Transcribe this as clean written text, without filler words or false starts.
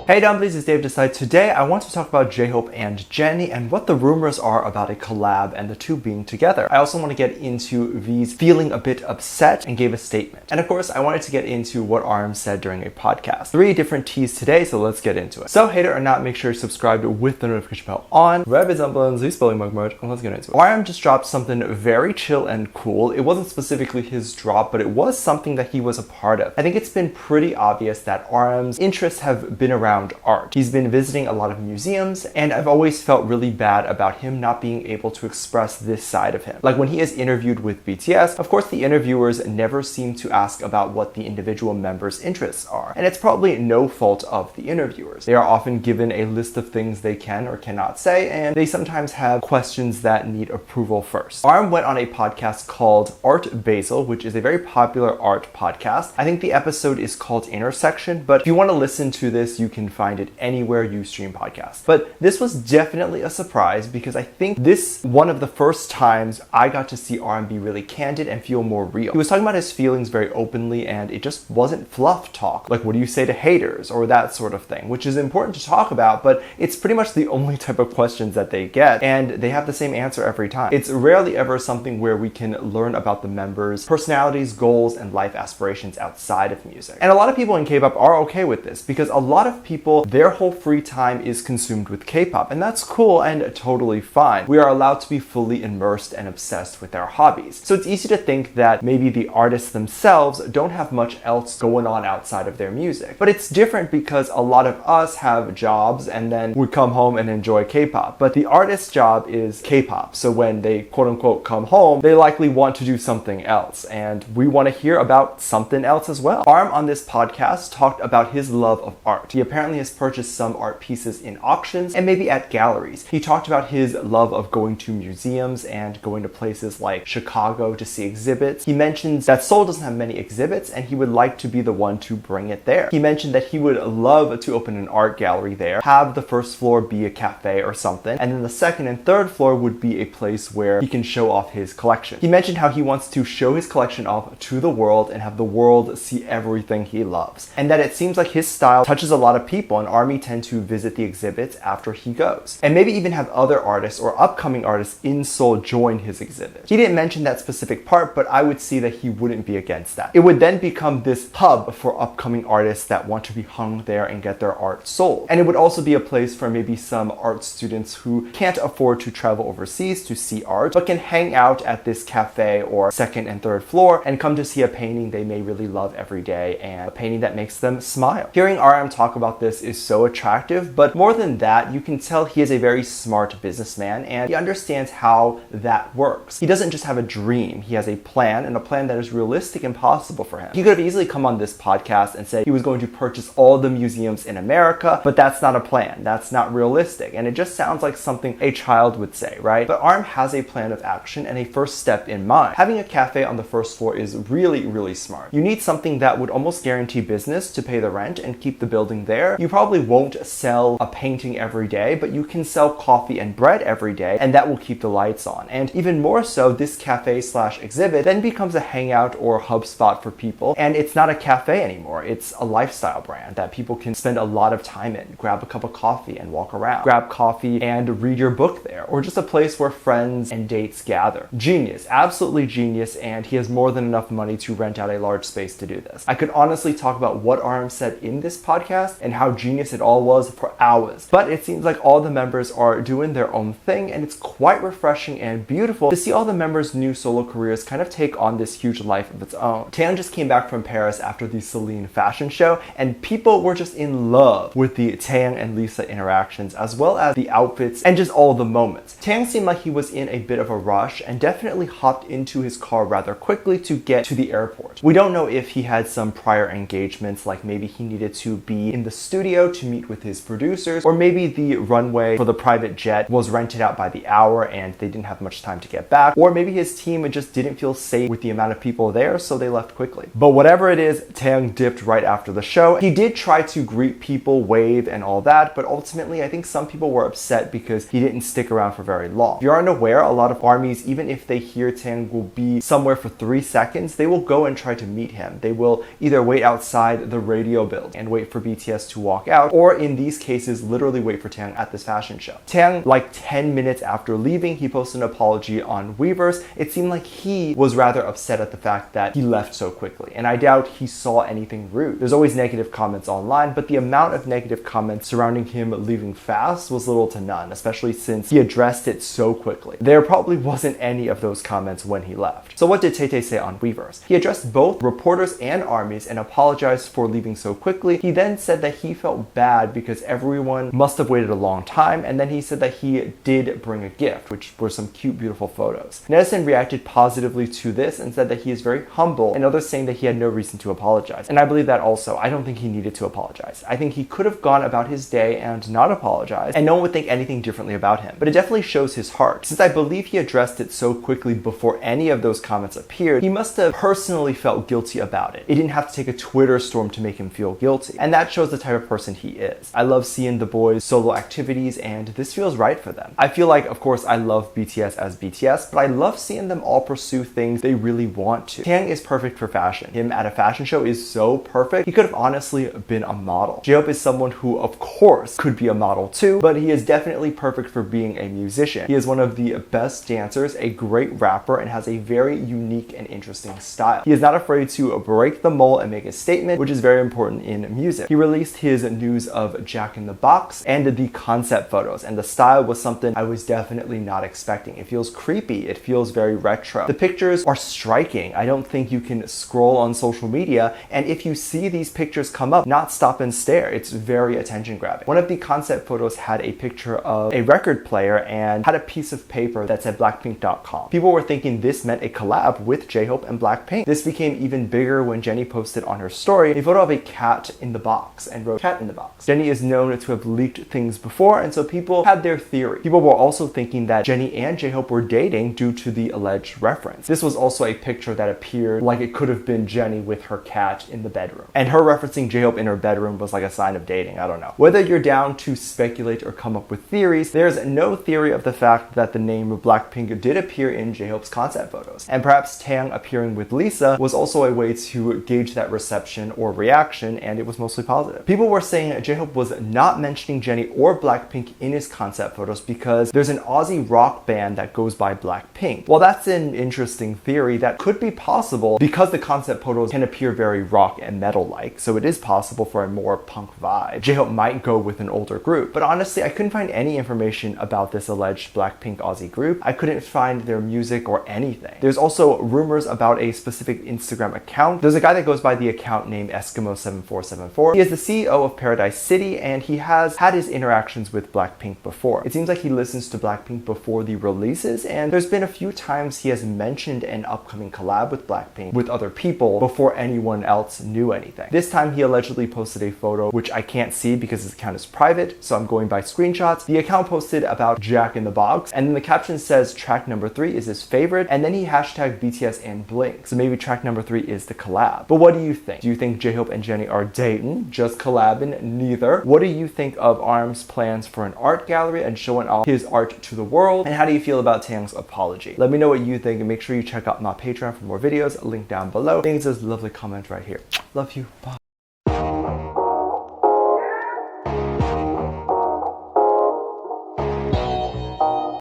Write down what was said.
Hey dumplies, it's Dave Decide. Today I want to talk about JHope and Jennie and what the rumors are about a collab and the two being together. I also want to get into V's feeling a bit upset and gave a statement. And of course, I wanted to get into what RM said during a podcast. 3 different teas today, so let's get into it. So hater or not, make sure you're subscribed with the notification bell on. Rabbit dumplings, spelling mug merch, and let's get into it. RM just dropped something very chill and cool. It wasn't specifically his drop, but it was something that he was a part of. I think it's been pretty obvious that RM's interests have been around art. He's been visiting a lot of museums, and I've always felt really bad about him not being able to express this side of him. Like when he is interviewed with BTS, of course the interviewers never seem to ask about what the individual members' interests are, and it's probably no fault of the interviewers. They are often given a list of things they can or cannot say, and they sometimes have questions that need approval first. RM went on a podcast called Art Basel, which is a very popular art podcast. I think the episode is called Intersection, but if you want to listen to this, you can find it anywhere you stream podcasts. But this was definitely a surprise because I think this one of the first times I got to see RM be really candid and feel more real. He was talking about his feelings very openly, and it just wasn't fluff talk. Like, what do you say to haters or that sort of thing, which is important to talk about, but it's pretty much the only type of questions that they get, and they have the same answer every time. It's rarely ever something where we can learn about the members' personalities, goals, and life aspirations outside of music. And a lot of people in K-pop are okay with this because a lot of people, their whole free time is consumed with K-pop, and that's cool and totally fine. We are allowed to be fully immersed and obsessed with our hobbies. So it's easy to think that maybe the artists themselves don't have much else going on outside of their music. But it's different because a lot of us have jobs and then we come home and enjoy K-pop. But the artist's job is K-pop. So when they quote unquote come home, they likely want to do something else. And we want to hear about something else as well. RM on this podcast talked about his love of art. He apparently has purchased some art pieces in auctions and maybe at galleries. He talked about his love of going to museums and going to places like Chicago to see exhibits. He mentions that Seoul doesn't have many exhibits and he would like to be the one to bring it there. He mentioned that he would love to open an art gallery there, have the first floor be a cafe or something, and then the second and third floor would be a place where he can show off his collection. He mentioned how he wants to show his collection off to the world and have the world see everything he loves, and that it seems like his style touches a lot of people, and ARMY tend to visit the exhibits after he goes, and maybe even have other artists or upcoming artists in Seoul join his exhibit. He didn't mention that specific part, but I would see that he wouldn't be against that. It would then become this hub for upcoming artists that want to be hung there and get their art sold. And it would also be a place for maybe some art students who can't afford to travel overseas to see art, but can hang out at this cafe or second and third floor and come to see a painting they may really love every day and a painting that makes them smile. Hearing RM talk about this is so attractive, but more than that, you can tell he is a very smart businessman and he understands how that works. He doesn't just have a dream, he has a plan, and a plan that is realistic and possible for him. He could have easily come on this podcast and said he was going to purchase all the museums in America, but that's not a plan, that's not realistic, and it just sounds like something a child would say, right? But RM has a plan of action and a first step in mind. Having a cafe on the first floor is really, really smart. You need something that would almost guarantee business to pay the rent and keep the building there. You probably won't sell a painting every day, but you can sell coffee and bread every day, and that will keep the lights on. And even more so, this cafe slash exhibit then becomes a hangout or hub spot for people, and it's not a cafe anymore. It's a lifestyle brand that people can spend a lot of time in. Grab a cup of coffee and walk around. Grab coffee and read your book there, or just a place where friends and dates gather. Genius, absolutely genius, and he has more than enough money to rent out a large space to do this. I could honestly talk about what RM said in this podcast and how genius it all was for hours, but it seems like all the members are doing their own thing, and it's quite refreshing and beautiful to see all the members' new solo careers kind of take on this huge life of its own. Taeyang just came back from Paris after the Celine fashion show, and people were just in love with the Taeyang and Lisa interactions, as well as the outfits and just all the moments. Taeyang seemed like he was in a bit of a rush and definitely hopped into his car rather quickly to get to the airport. We don't know if he had some prior engagements, like maybe he needed to be in the studio to meet with his producers, or maybe the runway for the private jet was rented out by the hour and they didn't have much time to get back, or maybe his team just didn't feel safe with the amount of people there, so they left quickly. But whatever it is, Taeyang dipped right after the show. He did try to greet people, wave, and all that, but ultimately I think some people were upset because he didn't stick around for very long. If you aren't aware, a lot of armies, even if they hear Taeyang will be somewhere for 3 seconds, they will go and try to meet him. They will either wait outside the radio building and wait for BTS to walk out, or in these cases, literally wait for Taeyang at this fashion show. Taeyang, like 10 minutes after leaving, he posted an apology on Weverse. It seemed like he was rather upset at the fact that he left so quickly, and I doubt he saw anything rude. There's always negative comments online, but the amount of negative comments surrounding him leaving fast was little to none, especially since he addressed it so quickly. There probably wasn't any of those comments when he left. So what did Tay say on Weverse? He addressed both reporters and armies and apologized for leaving so quickly. He then said that he felt bad because everyone must have waited a long time, and then he said that he did bring a gift, which were some cute, beautiful photos. Netizens reacted positively to this and said that he is very humble, and others saying that he had no reason to apologize. And I believe that also. I don't think he needed to apologize. I think he could have gone about his day and not apologized, and no one would think anything differently about him. But it definitely shows his heart. Since I believe he addressed it so quickly before any of those comments appeared, he must have personally felt guilty about it. It didn't have to take a Twitter storm to make him feel guilty. And that shows the type of person he is. I love seeing the boys' solo activities, and this feels right for them. I feel like, of course, I love BTS as BTS, but I love seeing them all pursue things they really want to. Taeyang is perfect for fashion. Him at a fashion show is so perfect. He could have honestly been a model. JHope is someone who, of course, could be a model too, but he is definitely perfect for being a musician. He is one of the best dancers, a great rapper, and has a very unique and interesting style. He is not afraid to break the mold and make a statement, which is very important in music. He released his news of Jack in the Box and the concept photos, and the style was something I was definitely not expecting. It feels creepy. It feels very retro. The pictures are striking. I don't think you can scroll on social media, and if you see these pictures come up, not stop and stare. It's very attention grabbing. One of the concept photos had a picture of a record player and had a piece of paper that said blackpink.com. People were thinking this meant a collab with JHope and Blackpink. This became even bigger when Jennie posted on her story a photo of a cat in the box and wrote cat in the box. Jennie is known to have leaked things before, and so people had their theory. People were also thinking that Jennie and JHope were dating due to the alleged reference. This was also a picture that appeared like it could have been Jennie with her cat in the bedroom. And her referencing JHope in her bedroom was like a sign of dating. I don't know. Whether you're down to speculate or come up with theories, there's no theory of the fact that the name of Blackpink did appear in JHope's concept photos. And perhaps Taeyang appearing with Lisa was also a way to gauge that reception or reaction, and it was mostly positive. People were saying JHope was not mentioning Jennie or Blackpink in his concept photos because there's an Aussie rock band that goes by Blackpink. Well, that's an interesting theory that could be possible because the concept photos can appear very rock and metal-like, so it is possible for a more punk vibe. JHope might go with an older group, but honestly, I couldn't find any information about this alleged Blackpink Aussie group. I couldn't find their music or anything. There's also rumors about a specific Instagram account. There's a guy that goes by the account named Eskimo7474. He is the CEO of Paradise City, and he has had his interactions with Blackpink before. It seems like he listens to Blackpink before the releases, and there's been a few times he has mentioned an upcoming collab with Blackpink with other people before anyone else knew anything. This time he allegedly posted a photo, which I can't see because his account is private, so I'm going by screenshots. The account posted about Jack in the Box, and then the caption says track number 3 is his favorite, and then he hashtagged BTS and Blink. So maybe track number 3 is the collab. But what do you think? Do you think JHope and Jennie are dating, just collabing? Neither. What do you think of ARM's plans for an art gallery and showing off his art to the world? And how do you feel about Taeyang's apology? Let me know what you think, and make sure you check out my Patreon for more videos, link down below. Thanks, this lovely comment right here. Love you. Bye.